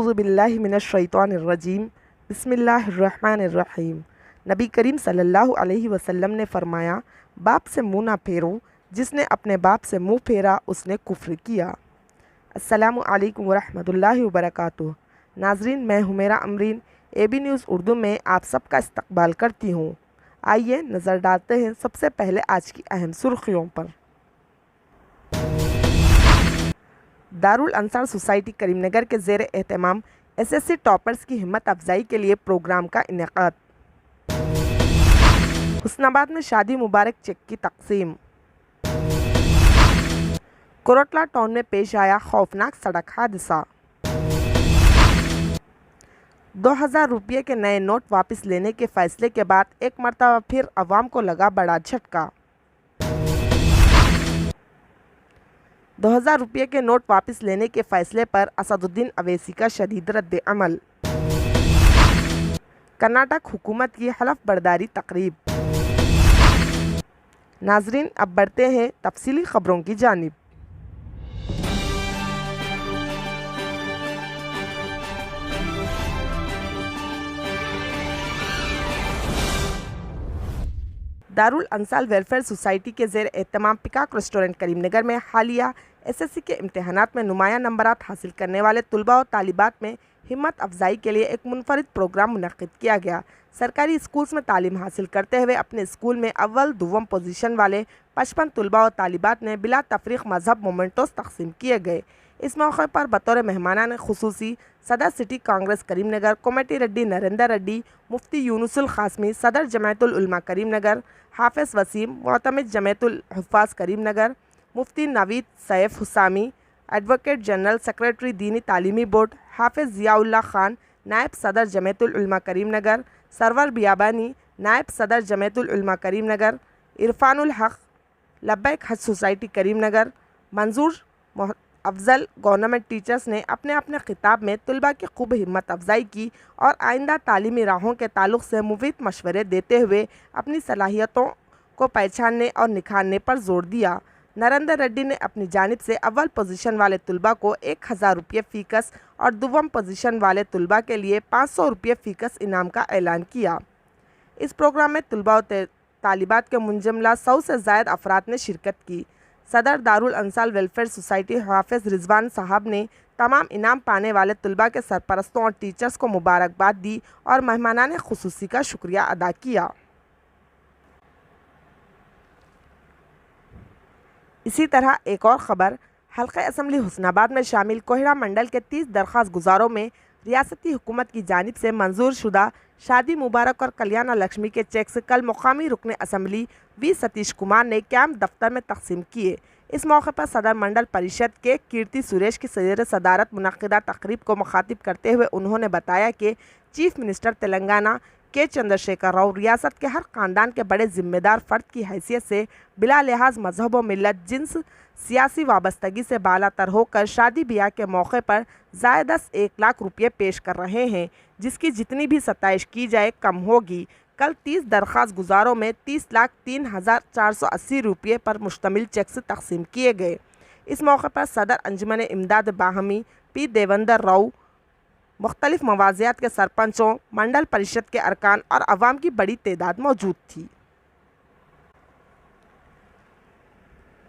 औज़ुबिल्लाहि मिनश्शैतानिर्रजीम बिस्मिल्लाहिर्रहमानिर्रहीम। नबी करीम सल्लल्लाहु अलैहि वसल्लम ने फरमाया, बाप से मुँह ना फेरो, जिसने अपने बाप से मुँह फेरा उसने कुफ्र किया। अस्सलामु अलैकुम वरहमतुल्लाहि वबरकातुहू। नाज़रीन, मैं हुमैरा अमरीन AB न्यूज़ उर्दू में आप सबका इस्तकबाल करती हूँ। आइए नज़र डालते हैं सबसे पहले आज की अहम सुर्खियों पर। दारुल अंसार सोसाइटी करीमनगर के ज़ेर एहतमाम SSC टॉपर्स की हिम्मत अफजाई के लिए प्रोग्राम का इनेकाद। हुस्नाबाद में शादी मुबारक चेक की तकसीम। कोरटला टाउन में पेश आया खौफनाक सड़क हादसा। 2000 रुपये के नए नोट वापस लेने के फैसले के बाद एक मरतबा फिर अवाम को लगा बड़ा झटका। 2000 रुपये के नोट वापस लेने के फैसले पर असदुद्दीन अवैसी का शदीद रद्द अमल। कर्नाटक हुकूमत की हलफ बर्दारी तकरीब। नाजरीन, अब बढ़ते हैं तफसीली खबरों की जानिब। दारुल अंसाल वेलफेयर सोसाइटी के ज़ेर एहतमाम पिकाक रेस्टोरेंट करीमनगर में हालिया SSC के इम्तहानात में नुमाया नंबरात हासिल करने वाले तलबा और तालिबात में हिम्मत अफजाई के लिए एक मुनफरिद प्रोग्राम मुनक्किद किया गया। सरकारी स्कूल्स में तालीम हासिल करते हुए अपने स्कूल में अव्वल दुव्वम पोजीशन वाले 55 तलबा और तालिबात ने बिला तफरीक मजहब मोमेंटोस तकसीम किए गए। इस मौके पर बतौर मेहमानान खुसूसी सदर सिटी कांग्रेस करीमनगर कोमटी रेड्डी नरेंद्र रेड्डी, मुफ्ती यूनुसुल खासमी, सदर जमायतुल उलमा करीमनगर हाफिज़ वसीम, मोतमिद जमायतुल हुफ़ाज़ करीमनगर मुफ्ती Naveed Saif Husami, advocate general secretary Deeni Talimi board हाफिज़ ज़ियाउल्लाह खान, नायब सदर जमायतुल उलमा करीमनगर सरवर बियाबानी, नायब सदर जमायतुल उलमा करीमनगर इरफानुल हक, लब्बैक हज सोसाइटी करीमनगर मंजूर अफजल गवर्नमेंट टीचर्स ने अपने अपने खिताब में तलबा की खूब हिम्मत अफजाई की और आइंदा तालीमी राहों के ताल्लुक़ से मुफीद मशवरे देते हुए अपनी सलाहियतों को पहचानने और निखारने पर जोर दिया। नरेंद्र रेड्डी ने अपनी जानिब से अव्वल पोजीशन वाले तलबा को 1000 रुपये फ़ीकस और दुव्वम पोजीशन वाले तलबा के लिए 500 रुपये फ़ीकस इनाम का ऐलान किया। इस प्रोग्राम में तलबा और तालिबात के मुंजमला 100 से ज़ायद अफराद ने शिरकत की। सदर दारुल अंसाल वेलफेयर सोसाइटी हाफिज़ रिजवान साहब ने तमाम इनाम पाने वाले तलबा के सरपरस्तों और टीचर्स को मुबारकबाद दी और मेहमानान खुसूसी का शुक्रिया अदा किया। इसी तरह एक और ख़बर, हल्का असम्बली हुस्नाबाद में शामिल कोहिड़ा मंडल के 30 दरख्वास्त गुजारों में रियासती हुकूमत की जानिब से मंजूर शुदा शादी मुबारक और कल्याण लक्ष्मी के चेक्स कल मुकामी रुकन असम्बली V सतीश कुमार ने कैंप दफ्तर में तकसीम किए। इस मौके पर सदर मंडल परिषद के कीर्ति सुरेश की ज़ेर सदारत मुनक्किदा तकरीब को मुखातिब करते हुए उन्होंने बताया कि चीफ मिनिस्टर तेलंगाना के चंद्रशेखर राव रियासत के हर ख़ानदान के बड़े ज़िम्मेदार फ़र्द की हैसियत से बिला लिहाज मजहब व मिलत जिन्स सियासी वाबस्तगी से बालातर होकर शादी ब्याह के मौके पर ज़ायदस 1 लाख रुपये पेश कर रहे हैं, जिसकी जितनी भी सताइश की जाए कम होगी। कल 30 दरख्वास्त गुजारों में 30,03,480 रुपये पर मुश्तमिल चेक्स तकसीम किए गए। इस मौके पर सदर अंजुमन इमदाद बाहमी P देवेंद्र राव, मुख्तलिफ मवाज़ियात के सरपंचों, मंडल परिषद के अरकान और अवाम की बड़ी तादाद मौजूद थी।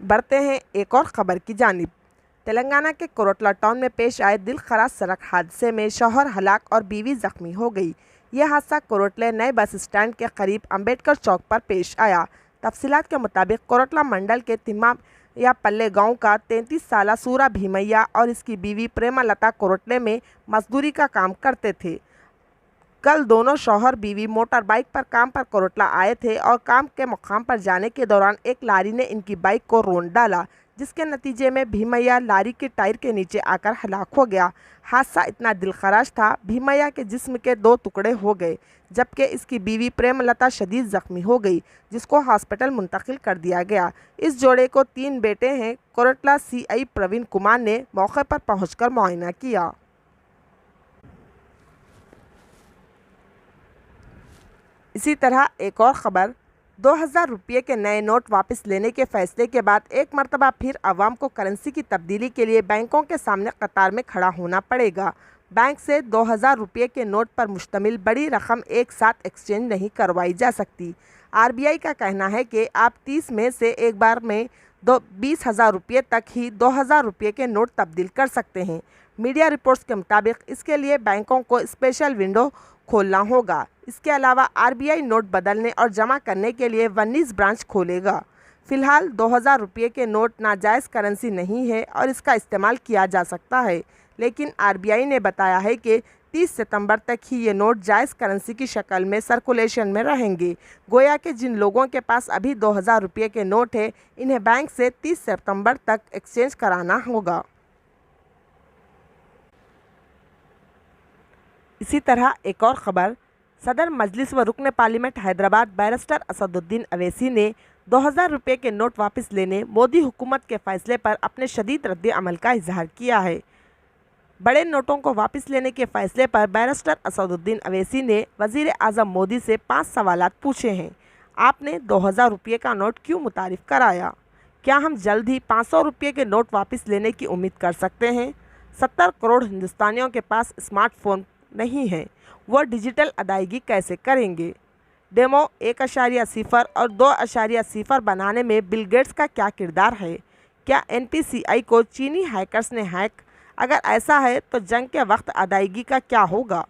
बढ़ते हैं एक और ख़बर की जानिब। तेलंगाना के कोरटला टाउन में पेश आए दिल खराज सड़क हादसे में शौहर हलाक और बीवी ज़ख्मी हो गई। यह हादसा कोरटले नए बस स्टैंड के करीब अंबेडकर चौक पर पेश आया। तफसीलात के मुताबिक कोरटला मंडल के तिम्मा या पल्ले गांव का 33 साला सूरा भीमैया और इसकी बीवी प्रेमालता कोरटले में मजदूरी का काम करते थे। कल दोनों शौहर बीवी मोटर बाइक पर काम पर कोरटला आए थे और काम के मुकाम पर जाने के दौरान एक लारी ने इनकी बाइक को रोंद डाला, जिसके नतीजे में भीमैया लारी के टायर के नीचे आकर हलाक हो गया। हादसा इतना दिलखराश था, भीमैया के जिस्म के 2 टुकड़े हो गए, जबकि इसकी बीवी प्रेमलता शदीद ज़ख्मी हो गई, जिसको हॉस्पिटल मुंतकिल कर दिया गया। इस जोड़े को 3 बेटे हैं। कोरटला CI प्रवीण कुमार ने मौके पर पहुंचकर मुआयना किया। इसी तरह एक और ख़बर, 2000 रुपये के नए नोट वापस लेने के फैसले के बाद एक मरतबा फिर आवाम को करेंसी की तब्दीली के लिए बैंकों के सामने कतार में खड़ा होना पड़ेगा। बैंक से 2000 रुपये के नोट पर मुश्तमिल बड़ी रकम एक साथ एक्सचेंज नहीं करवाई जा सकती। आरबीआई का कहना है कि आप 30 में से एक बार में 20,000 रुपये तक ही 2000 रुपये के नोट तब्दील कर सकते हैं। मीडिया रिपोर्ट्स के मुताबिक इसके लिए बैंकों को स्पेशल विंडो खोलना होगा। इसके अलावा आरबीआई नोट बदलने और जमा करने के लिए 19 ब्रांच खोलेगा। फिलहाल 2000 रुपये के नोट नाजायज़ करेंसी नहीं है और इसका इस्तेमाल किया जा सकता है, लेकिन आरबीआई ने बताया है कि 30 सितंबर तक ही ये नोट जायज़ करेंसी की शक्ल में सर्कुलेशन में रहेंगे। गोया कि जिन लोगों के पास अभी 2000 रुपये के नोट है, इन्हें बैंक से 30 सितंबर तक एक्सचेंज कराना होगा। इसी तरह एक और ख़बर, सदर मजलिस व रुकन पार्लियामेंट हैदराबाद बैरिस्टर असदुद्दीन अवैसी ने 2000 रुपये के नोट वापस लेने मोदी हुकूमत के फ़ैसले पर अपने शदीद रद्द अमल का इजहार किया है। बड़े नोटों को वापस लेने के फ़ैसले पर बैरिस्टर असदुद्दीन अवैसी ने वज़ीर आज़म मोदी से 5 सवालात पूछे हैं। आपने 2000 रुपये का नोट क्यों मुतारिफ़ कराया? क्या हम जल्द ही 500 रुपये के नोट वापस लेने की उम्मीद कर सकते हैं? 70 करोड़ हिंदुस्तानियों के पास स्मार्टफोन नहीं है, वो डिजिटल अदायगी कैसे करेंगे? डेमो 1.0 और 2.0 बनाने में बिल गेट्स का क्या किरदार है? क्या एनपीसीआई को चीनी हैकर्स ने हैक? अगर ऐसा है तो जंग के वक्त अदायगी का क्या होगा?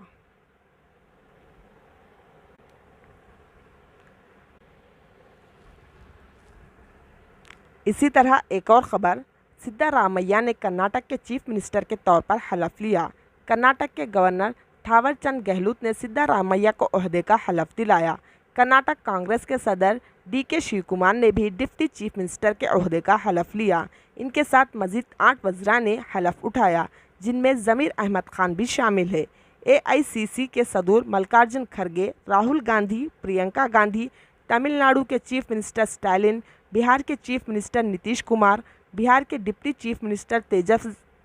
इसी तरह एक और ख़बर, सिद्धारामैया ने कर्नाटक के चीफ मिनिस्टर के तौर पर हलफ लिया। कर्नाटक के गवर्नर थावरचंद गहलोत ने सिद्धारामैया को ओहदे का हलफ दिलाया। कर्नाटक कांग्रेस के सदर डीके शिवकुमार ने भी डिप्टी चीफ मिनिस्टर के ओहदे का हलफ लिया। इनके साथ मजीद 8 वज़रा ने हलफ उठाया, जिनमें ज़मीर अहमद खान भी शामिल है। एआईसीसी के सदर मल्लिकार्जुन खड़गे, राहुल गांधी, प्रियंका गांधी, तमिलनाडु के चीफ मिनिस्टर स्टालिन, बिहार के चीफ मिनिस्टर नीतीश कुमार, बिहार के deputy chief minister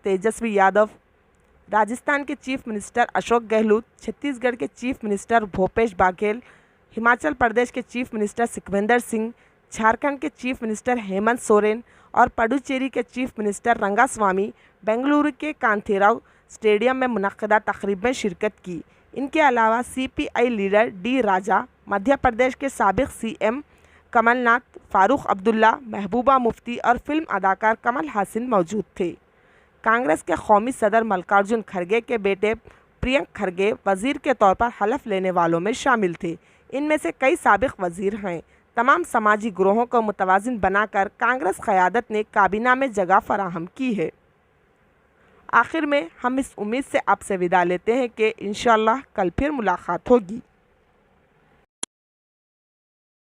Tejashwi Yadav, Rajasthan के चीफ मिनिस्टर अशोक गहलोत, छत्तीसगढ़ के चीफ मिनिस्टर भूपेश बघेल, हिमाचल प्रदेश के चीफ मिनिस्टर सुखविंदर सिंह, झारखंड के चीफ मिनिस्टर हेमंत सोरेन और पुडुचेरी के चीफ मिनिस्टर रंगास्वामी बेंगलुरु के कांथीराव स्टेडियम में मुनक्किदा तकरीब में शिरकत की। इनके अलावा सीपीआई लीडर डी राजा, मध्य प्रदेश के साबिक सीएम कमलनाथ, फारूक अब्दुल्ला, महबूबा मुफ्ती और फिल्म अदाकार कमल हासन मौजूद थे। कांग्रेस के कौमी सदर मल्लिकार्जुन खड़गे के बेटे प्रियंक खड़गे वज़ीर के तौर पर हलफ लेने वालों में शामिल थे। इनमें से कई साबिक वज़ीर हैं। तमाम समाजी ग्रोहों को मुतवाज़िन बनाकर कांग्रेस क़यादत ने काबीना में जगह फराहम की है। आखिर में हम इस उम्मीद से आपसे विदा लेते हैं कि इंशाअल्लाह कल फिर मुलाकात होगी।